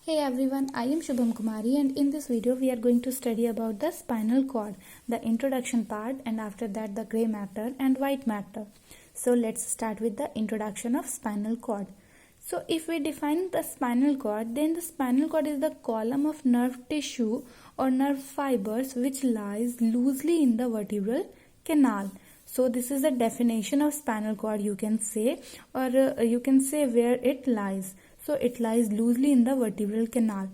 Hey everyone, I am Shubham Kumari and in this video we are going to study about the spinal cord, the introduction part, and after that the grey matter and white matter. So let's start with the introduction of spinal cord. So if we define the spinal cord, then the spinal cord is the column of nerve tissue or nerve fibers which lies loosely in the vertebral canal. So this is the definition of spinal cord, you can say, or you can say where it lies. So it lies loosely in the vertebral canal.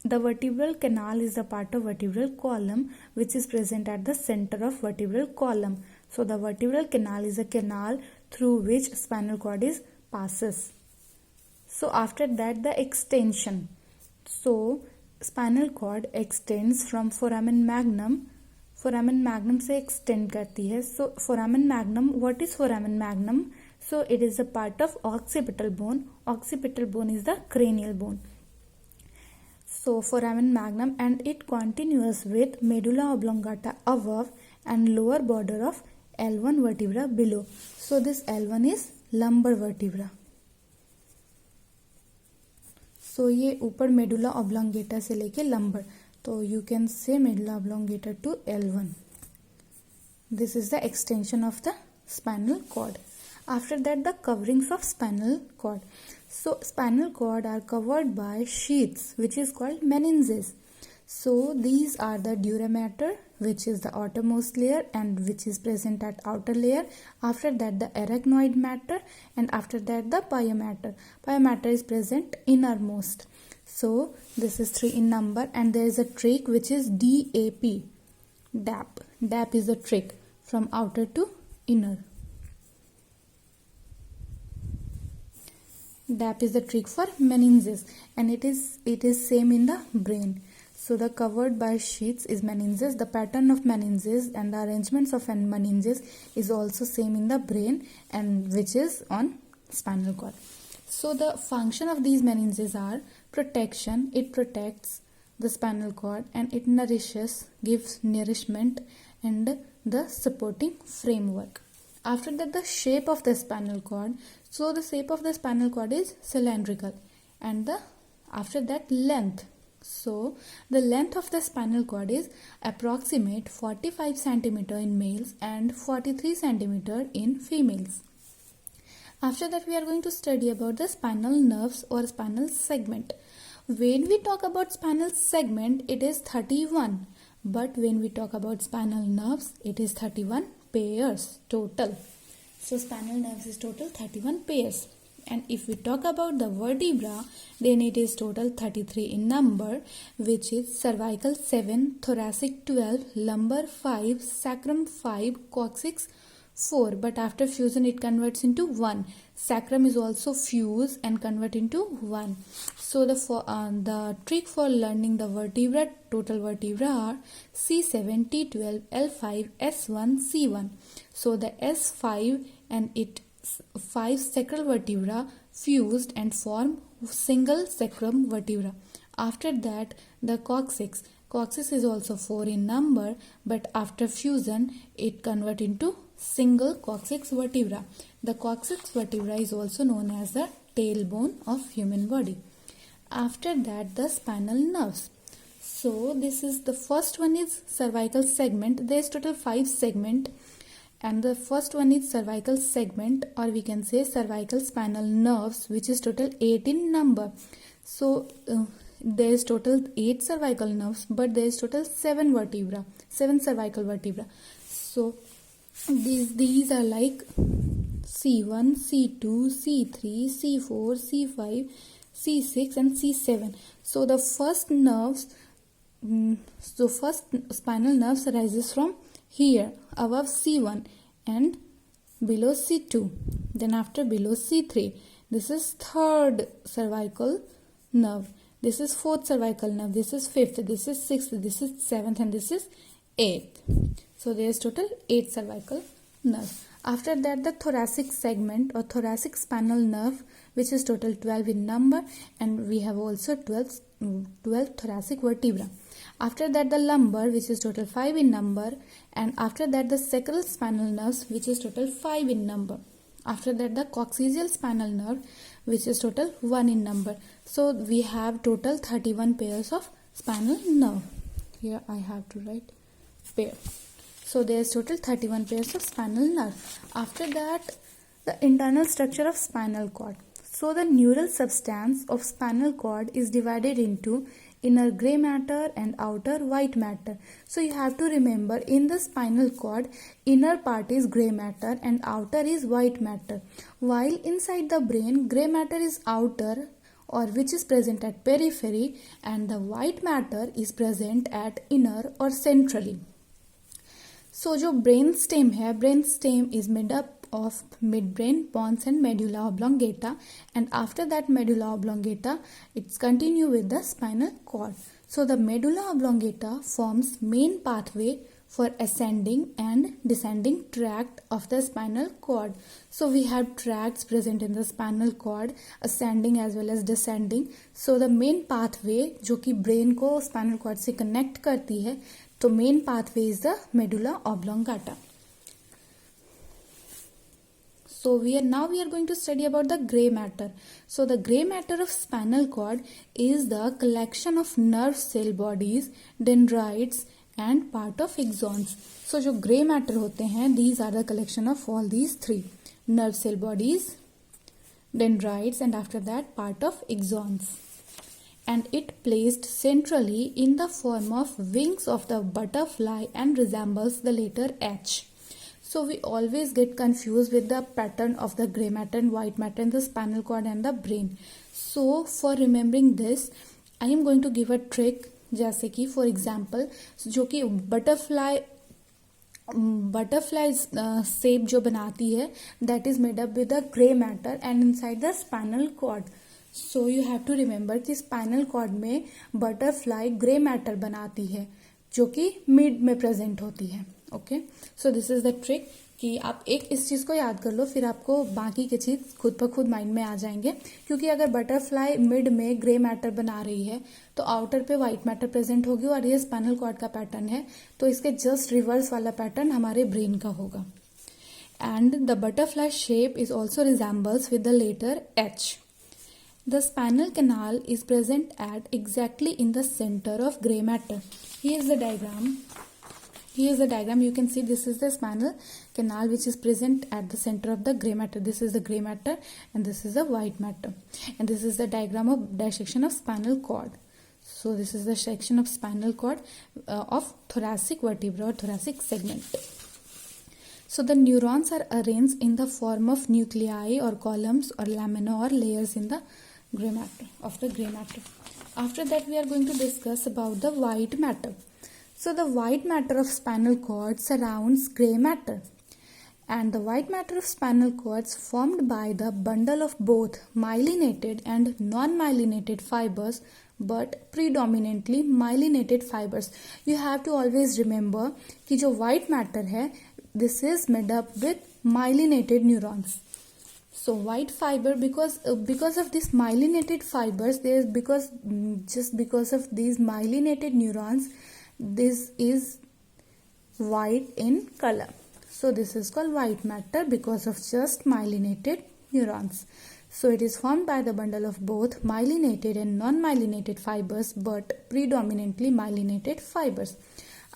The vertebral canal is the part of vertebral column which is present at the center of vertebral column. So the vertebral canal is a canal through which spinal cord is passes. So after that the extension. So spinal cord extends from foramen magnum. Foramen magnum से extend करती है. So foramen magnum, what is foramen magnum? So it is a part of occipital bone. Occipital bone is the cranial bone. So foramen magnum, and it continues with medulla oblongata above and lower border of L1 vertebra below. So this L1 is lumbar vertebra. So ये ऊपर medulla oblongata से लेके lumbar. तो you can say medulla oblongata to L1. This is the extension of the spinal cord. After that, the coverings of spinal cord. So spinal cord are covered by sheaths which is called meninges. So these are the dura mater, which is the outermost layer and which is present at outer layer. After that the arachnoid matter, and after that the pia mater. Pia mater is present innermost. So this is 3 in number, and there is a trach which is DAP. DAP. DAP is the trach from outer to inner. DAP is the trach for meninges, and it is same in the brain. So the covered by sheaths is meninges. The pattern of meninges and the arrangements of meninges is also same in the brain, and which is on spinal cord. So the function of these meninges are protection. It protects the spinal cord, and it nourishes, gives nourishment and the supporting framework. After that, the shape of the spinal cord. So the shape of the spinal cord is cylindrical, and after that length. So the length of the spinal cord is approximate 45 cm in males and 43 cm in females. After that, we are going to study about the spinal nerves or spinal segment. When we talk about spinal segment, it is 31. But when we talk about spinal nerves, it is 31 pairs total. So spinal nerves is total 31 pairs. And if we talk about the vertebra, then it is total 33 in number, which is cervical 7, thoracic 12, lumbar 5, sacrum 5, coccyx 4. But after fusion it converts into 1. Sacrum is also fused and convert into 1. So the trick for learning the vertebra, total vertebra are C7, T12, L5, S1, C1. So the S5 and it 5 sacral vertebra fused and form single sacrum vertebra. After that, the coccyx. Coccyx is also 4 in number, but after fusion it convert into single coccyx vertebra. The coccyx vertebra is also known as the tailbone of human body. After that, the spinal nerves. So this is the first one is cervical segment. There is total 5 segment, and the first one is cervical segment, or we can say cervical spinal nerves, which is total 8 in number. So there is total 8 cervical nerves, but there is total 7 vertebra, 7 cervical vertebra. So these are like C1, C2, C3, C4, C5, C6 and C7. So the first nerves, first spinal nerves arises from here above C1 and below C2. Then after below C3, this is third cervical nerve. This is fourth cervical nerve. This is fifth. This is sixth. This is seventh, and this is eighth. So there is total 8 cervical nerves. After that, the thoracic segment or thoracic spinal nerve, which is total 12 in number, and we have also 12 thoracic vertebra. After that, the lumbar, which is total 5 in number, and after that the sacral spinal nerves, which is total 5 in number. After that, the coccygeal spinal nerve, which is total 1 in number. So we have total 31 pairs of spinal nerve. Here I have to write pair. So there is total 31 pairs of spinal nerve. After that, the internal structure of spinal cord. So the neural substance of spinal cord is divided into inner gray matter and outer white matter. So you have to remember, in the spinal cord, inner part is gray matter and outer is white matter. While inside the brain, gray matter is outer, or which is present at periphery, and the white matter is present at inner or centrally. So जो brain stem है, brain stem is made up of midbrain, pons and medulla oblongata, and after that medulla oblongata, it's continue with the spinal cord. So the medulla oblongata forms main pathway for ascending and descending tract of the spinal cord. So we have tracts present in the spinal cord, ascending as well as descending. So the main pathway जो कि brain को spinal cord से connect करती है, तो main pathway is the medulla oblongata. So we are going to study about the gray matter. So the gray matter of spinal cord is the collection of nerve cell bodies, dendrites and part of axons. So जो gray matter होते हैं, these are the collection of all these three: nerve cell bodies, dendrites and after that part of axons. And it placed centrally in the form of wings of the butterfly and resembles the letter H. So we always get confused with the pattern of the gray matter and white matter in the spinal cord and the brain. So for remembering this, I am going to give a trick. जैसे कि for example, जो कि butterfly shape जो बनाती है, that is made up with the gray matter and inside the spinal cord. So you have to remember कि spinal cord में butterfly gray matter बनाती है, जो कि mid में present होती है. Okay, so this is the trick कि आप एक इस चीज़ को याद कर लो, फिर आपको बाकी के चीज़ खुद ब खुद माइंड में आ जाएंगे. क्योंकि अगर बटरफ्लाई मिड में ग्रे मैटर बना रही है तो आउटर पे वाइट मैटर प्रेजेंट होगी और ये स्पाइनल कॉर्ड का पैटर्न है, तो इसके जस्ट रिवर्स वाला पैटर्न हमारे ब्रेन का होगा. And the butterfly shape is also resembles with the letter H. The spinal canal is present at exactly in the center of gray matter. Here is the diagram. You can see this is the spinal canal which is present at the center of the gray matter. This is the gray matter and this is the white matter. And this is the diagram of dissection of spinal cord. So this is the section of spinal cord of thoracic vertebra or thoracic segment. So the neurons are arranged in the form of nuclei or columns or lamina or layers in the gray matter of the gray matter. After that we are going to discuss about the white matter. So the white matter of spinal cord surrounds gray matter, and the white matter of spinal cords formed by the bundle of both myelinated and non-myelinated fibers, but predominantly myelinated fibers. You have to always remember कि जो white matter है, this is made up with myelinated neurons. So white fiber, because of these myelinated fibers, just because of these myelinated neurons, this is white in color. So this is called white matter because of just myelinated neurons. So it is formed by the bundle of both myelinated and non-myelinated fibers, but predominantly myelinated fibers.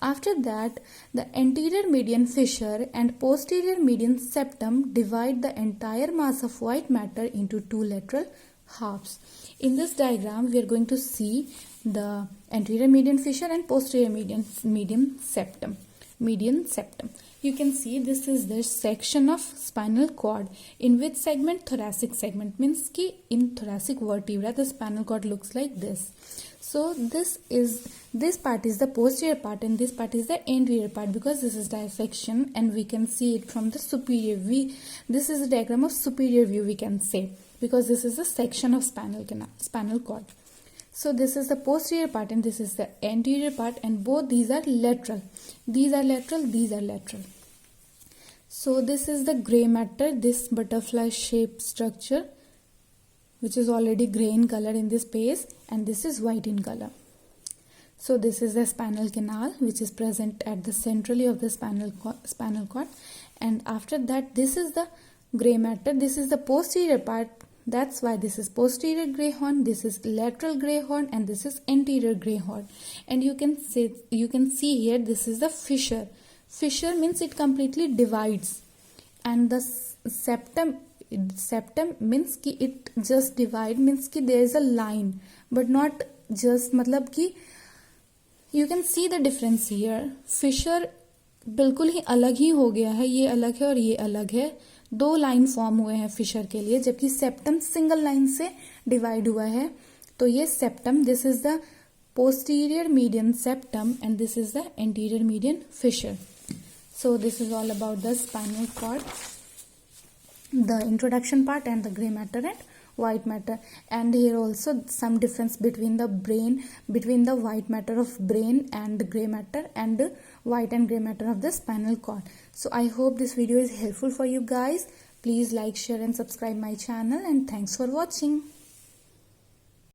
After that, the anterior median fissure and posterior median septum divide the entire mass of white matter into two lateral halves. In this diagram, we are going to see the anterior median fissure and posterior median septum. You can see this is the section of spinal cord. In which segment? Thoracic segment. Means कि in thoracic vertebra the spinal cord looks like this. So this part is the posterior part and this part is the anterior part, because this is dissection and we can see it from the superior view. This is a diagram of superior view, we can say, because this is a section of spinal cord. So this is the posterior part and this is the anterior part, and both these are lateral. These are lateral. So this is the gray matter, this butterfly shaped structure, which is already gray in color in this space, and this is white in color. So this is the spinal canal which is present at the centrally of the spinal cord, and after that this is the gray matter. This is the posterior part That's why this is posterior gray horn, this is lateral gray horn, and this is anterior gray horn. And you can see here, this is the fissure. Fissure means it completely divides, and the septum means कि it just divide, means कि there is a line, but not just, मतलब कि you can see the difference here. Fissure बिल्कुल ही अलग ही हो गया है, ये अलग है और ये अलग है, दो लाइन फॉर्म हुए हैं फिशर के लिए, जबकि सेप्टम सिंगल लाइन से डिवाइड हुआ है. तो ये septum, this is the posterior median septum and this is the anterior median fissure. So this is all about the spinal cord, the introduction part and the gray matter and white matter. And here also some difference between the brain, between the white matter of brain and the gray matter, and white and gray matter of the spinal cord. So I hope this video is helpful for you guys. Please like, share and subscribe my channel, and thanks for watching.